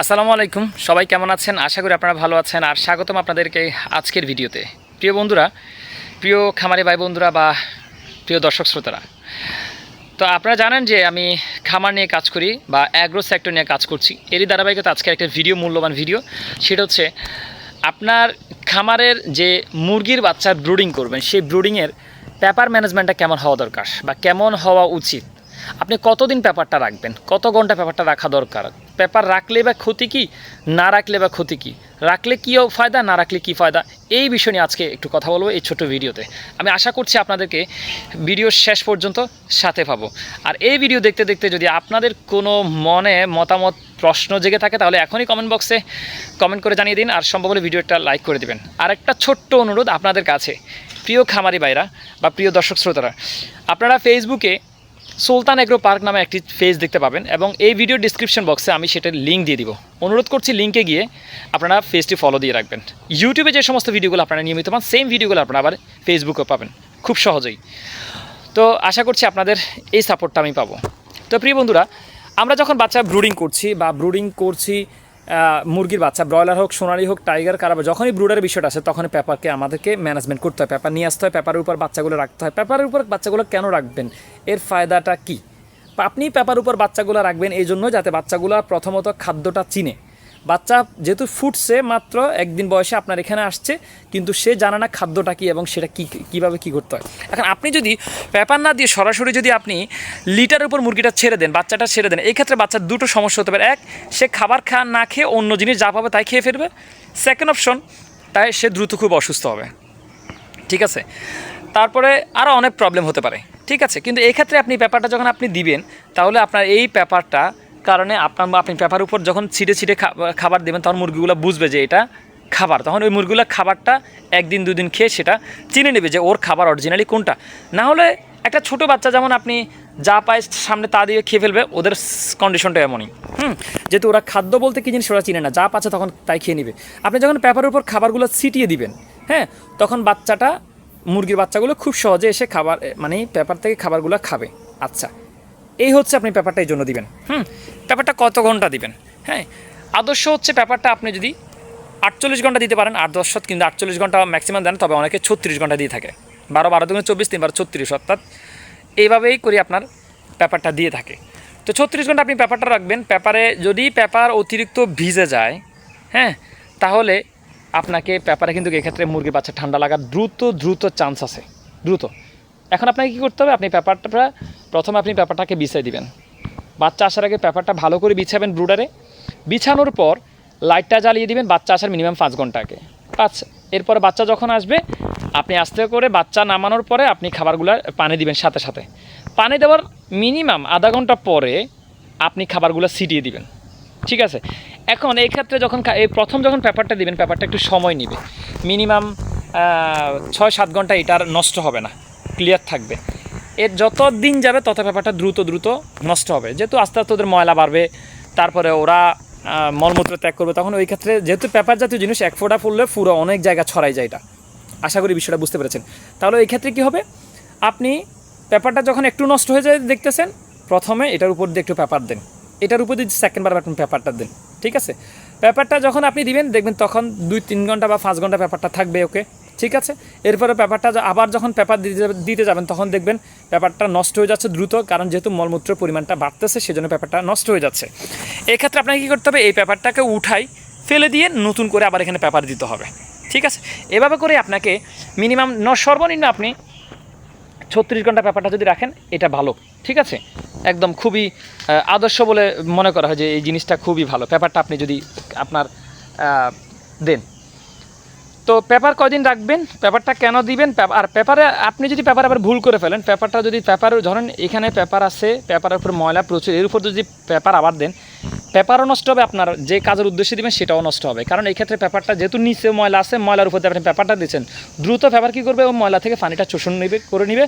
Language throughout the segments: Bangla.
আসসালামু আলাইকুম, সবাই কেমন আছেন? আশা করি আপনারা ভালো আছেন। আর স্বাগতম আপনাদেরকে আজকের ভিডিওতে। প্রিয় বন্ধুরা, প্রিয় খামারি ভাই বন্ধুরা বা প্রিয় দর্শক শ্রোতারা, তো আপনারা জানেন যে আমি খামার নিয়ে কাজ করি বা অ্যাগ্রো সেক্টর নিয়ে কাজ করছি। এরই ধারাবাহিকতা আজকে একটা মূল্যবান ভিডিও, সেটা হচ্ছে আপনার খামারের যে মুরগির বাচ্চার ব্রুডিং করবেন, সেই ব্রুডিংয়ের পেপার ম্যানেজমেন্টটা কেমন হওয়া দরকার বা কেমন হওয়া উচিত। আপনি কতদিন পেপারটা রাখবেন, কত ঘন্টা পেপারটা রাখা দরকার, পেপার রাখলে বা ক্ষতি কী, না রাখলে বা ক্ষতি কী, রাখলে কী ফায়দা, না রাখলে কী ফায়দা, এই বিষয় নিয়ে আজকে একটু কথা বলবো এই ছোট্ট ভিডিওতে। আমি আশা করছি আপনাদেরকে ভিডিও শেষ পর্যন্ত সাথে পাবো। আর এই ভিডিও দেখতে দেখতে যদি আপনাদের কোনো মনে মতামত প্রশ্ন জেগে থাকে, তাহলে এখনই কমেন্ট বক্সে কমেন্ট করে জানিয়ে দিন। আর সম্ভব হলে ভিডিওটা লাইক করে দেবেন। আর একটা ছোট্ট অনুরোধ আপনাদের কাছে, প্রিয় খামারি ভাইরা বা প্রিয় দর্শক শ্রোতারা, আপনারা ফেসবুকে সুলতান এগ্রো পার্ক নামে একটি পেজ দেখতে পাবেন এবং এই ভিডিও ডিসক্রিপশন বক্সে আমি সেটার লিঙ্ক দিয়ে দিব। অনুরোধ করছি লিঙ্কে গিয়ে আপনারা পেজটি ফলো দিয়ে রাখবেন। ইউটিউবে যে সমস্ত ভিডিওগুলো আপনারা নিয়মিত পান, সেম ভিডিওগুলো আপনারা আবার ফেসবুকেও পাবেন খুব সহজেই। তো আশা করছি আপনাদের এই সাপোর্টটা আমি পাবো। তো প্রিয় বন্ধুরা, আমরা যখন বাচ্চা ব্রুডিং করছি মুরগির বাচ্চা, ব্রয়লার হোক, সোনালি হোক, টাইগার, কারাবা, যখনই ব্রুডারের বিষয়টা আসে তখনই পেপারকে আমাদেরকে ম্যানেজমেন্ট করতে হয়। পেপার নিয়ে আসতে হয়, পেপারের উপর বাচ্চাগুলো রাখতে হয়। পেপারের উপর বাচ্চাগুলো কেন রাখবেন, এর ফায়দাটা কী? আপনি পেপার উপর বাচ্চাগুলো রাখবেন এই জন্য যাতে বাচ্চাগুলো প্রথমত খাদ্যটা চিনে। বাচ্চা যেহেতু ফুটছে, মাত্র একদিন বয়সে আপনার এখানে আসছে, কিন্তু সে জানে না খাদ্যটা কী এবং সেটা কীভাবে কী করতে হয়। এখন আপনি যদি পেপার না দিয়ে সরাসরি যদি আপনি লিটারের উপর মুরগিটা ছেড়ে দেন, বাচ্চাটা ছেড়ে দেন, এই ক্ষেত্রে বাচ্চার দুটো সমস্যা হতে পারে। এক, সে খাবার না খেয়ে অন্য জিনিস যা পাবে তাই খেয়ে ফেলবে। সেকেন্ড অপশন, তাই সে দ্রুত খুব অসুস্থ হবে। ঠিক আছে, তারপরে আরও অনেক প্রবলেম হতে পারে। ঠিক আছে, কিন্তু এই ক্ষেত্রে আপনি পেপারটা যখন আপনি দিবেন, তাহলে আপনার এই পেপারটা কারণে আপনি পেপার উপর যখন ছিটে খাবার দেবেন, তখন মুরগিগুলো বুঝবে যে এটা খাবার। তখন ওই মুরগিগুলো খাবারটা একদিন দুদিন খেয়ে সেটা চিনে নেবে যে ওর খাবার অরিজিনালি কোনটা। না হলে একটা ছোটো বাচ্চা যেমন আপনি যা পায় সামনে তা দিয়ে খেয়ে ফেলবে, ওদের কন্ডিশনটা এমনই। যেহেতু ওরা খাদ্য বলতে কী জিনিস ওরা চিনে না, যা পাচ্ছে তখন তাই খেয়ে নেবে। আপনি যখন পেপারের উপর খাবারগুলো ছিটিয়ে দিবেন, তখন মুরগির বাচ্চাগুলো খুব সহজে এসে খাবার পেপার থেকে খাবারগুলো খাবে। আচ্ছা, এই হচ্ছে আপনি পেপারটা এই জন্য দিবেন। পেপারটা কত ঘন্টা দিবেন? আদর্শ হচ্ছে পেপারটা আপনি যদি 48 ঘন্টা দিতে পারেন, 8-10, কিন্তু 48 ঘন্টা ম্যাক্সিমাম দেন, তবে অনেকে 36 ঘন্টা দিয়ে থাকে। 12 দুগুণে 24, 3 36, অর্থাৎ এইভাবেই করে আপনার পেপারটা দিয়ে থাকে। তো 36 ঘন্টা আপনি পেপারটা রাখবেন। পেপারে যদি পেপার অতিরিক্ত ভিজে যায়, তাহলে আপনাকে পেপারে কিন্তু এক্ষেত্রে মুরগির বাচ্চা ঠান্ডা লাগার দ্রুত চান্স আছে, দ্রুত। এখন আপনাকে কী করতে হবে, প্রথমে আপনি পেপারটাকে বিছিয়ে দিবেন। বাচ্চা আসার আগে পেপারটা ভালো করে বিছাবেন ব্রুডারে। বিছানোর পর লাইটটা জ্বালিয়ে দিবেন বাচ্চা আসার মিনিমাম 5 ঘন্টা আগে। এরপরে বাচ্চা যখন আসবে, আপনি আস্তে করে বাচ্চা নামানোর পরে আপনি খাবারগুলো পানি দিবেন। সাথে সাথে পানি দেওয়ার মিনিমাম আধা ঘন্টা পরে আপনি খাবারগুলো ছিটিয়ে দিবেন। ঠিক আছে, এখন এই ক্ষেত্রে প্রথম যখন পেপারটা দিবেন, পেপারটা একটু সময় নেবে, মিনিমাম 6-7 ঘন্টা এটার নষ্ট হবে না, ক্লিয়ার থাকবে। এর যত দিন যাবে তত পেপারটা দ্রুত নষ্ট হবে, যেহেতু আস্তে আস্তে ওদের ময়লা বাড়বে, তারপরে ওরা মলমূত্র ত্যাগ করবে। তখন ওই ক্ষেত্রে যেহেতু পেপার জাতীয় জিনিস এক ফোঁটা পড়লে পুরো অনেক জায়গা ছড়াই যায়। এটা আশা করি বিষয়টা বুঝতে পেরেছেন। তাহলে এই ক্ষেত্রে কী হবে, আপনি পেপারটা যখন একটু নষ্ট হয়ে যায় দেখতেছেন, প্রথমে এটার উপর দিয়ে একটু পেপার দেন, এটার উপর দিয়ে সেকেন্ডবার আপনি পেপারটা দেন। ঠিক আছে, পেপারটা যখন আপনি দিবেন দেখবেন তখন 2-3 ঘন্টা বা 5 ঘন্টা পেপারটা থাকবে। ওকে, ঠিক আছে। এরপরে পেপারটা আবার যখন পেপার দিতে যাবেন, তখন দেখবেন পেপারটা নষ্ট হয়ে যাচ্ছে দ্রুত, কারণ যেহেতু মলমূত্রের পরিমাণটা বাড়তেছে সেজন্য পেপারটা নষ্ট হয়ে যাচ্ছে। এক্ষেত্রে আপনাকে কী করতে হবে, এই পেপারটাকে ফেলে দিয়ে নতুন করে আবার এখানে পেপার দিতে হবে। ঠিক আছে, এভাবে করে আপনাকে মিনিমাম সর্বনিম্ন আপনি 36 ঘন্টা পেপারটা যদি রাখেন, এটা ভালো। ঠিক আছে, একদম খুবই আদর্শ বলে মনে করা হয় যে এই জিনিসটা খুবই ভালো। পেপারটা আপনি যদি আপনার দেন, তো পেপার কয়দিন রাখবেন, পেপারটা কেন দিবেন, আর পেপারে আপনি যদি পেপার আবার ভুল করে ফেলেন, পেপারটা যদি ধরেন এখানে পেপার আছে, পেপারের উপর ময়লা প্রচুর, এর উপর যদি পেপার আবার দেন, পেপারও নষ্ট হবে, আপনার যে কাজের উদ্দেশ্যে দিবেন সেটাও নষ্ট হবে। কারণ এই ক্ষেত্রে পেপারটা যেহেতু নিচে ময়লা আছে, ময়লার উপর আপনি পেপারটা দিচ্ছেন, দ্রুত পেপার কী করবে, ও ময়লা থেকে পানিটা শোষণ করে নিবে,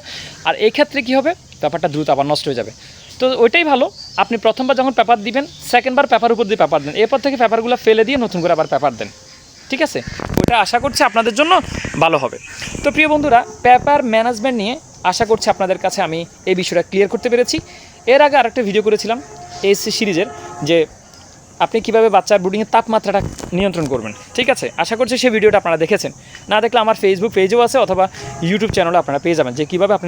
আর এই ক্ষেত্রে কী হবে, পেপারটা দ্রুত আবার নষ্ট হয়ে যাবে। তো ওইটাই ভালো, আপনি প্রথমবার যখন পেপার দিবেন, সেকেন্ডবার পেপার উপর দিয়ে পেপার দেন, এরপর থেকে পেপারগুলো ফেলে দিয়ে নতুন করে আবার পেপার দেন। ঠিক আছে, ওইটা আশা করছি আপনাদের জন্য ভালো হবে। তো প্রিয় বন্ধুরা, পেপার ম্যানেজমেন্ট নিয়ে আশা করছি আপনাদের কাছে আমি এই বিষয়টা ক্লিয়ার করতে পেরেছি। এর আগে আরেকটা ভিডিও করেছিলাম এসসি সিরিজের, যে আপনি কীভাবে বাচ্চার ব্রুডিংয়ের তাপমাত্রাটা নিয়ন্ত্রণ করবেন। ঠিক আছে, আশা করছি সেই ভিডিওটা আপনারা দেখেছেন। না দেখলে আমার ফেসবুক পেজেও আছে অথবা ইউটিউব চ্যানেলে আপনারা পেয়ে যাবেন যে কীভাবে আপনি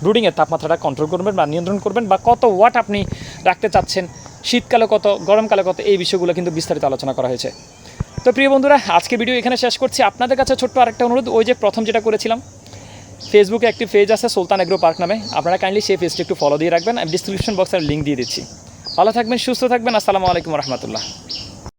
ব্রুডিংয়ের তাপমাত্রাটা কন্ট্রোল করবেন বা নিয়ন্ত্রণ করবেন, বা কত ওয়াট আপনি রাখতে চাচ্ছেন, শীতকালে কত, গরমকালে কত, এই বিষয়গুলো কিন্তু বিস্তারিত আলোচনা করা হয়েছে। তো প্রিয় বন্ধুরা, আজকে ভিডিও এখানে শেষ করছি। আপনাদের কাছে ছোট্ট আরেকটা অনুরোধ, ওই যে প্রথম যেটা করেছিলাম, ফেসবুকে একটি পেজ আছে সুলতান এগ্রো পার্ক নামে, আপনারা কাইন্ডলি সেই পেজটি একটু ফলো দিয়ে রাখবেন। আমি ডিসক্রিপশন বক্সের লিঙ্ক দিয়ে দিচ্ছি। ভালো থাকবেন, সুস্থ থাকবেন। আসসালামু আলাইকুম রহমতুল্লাহ।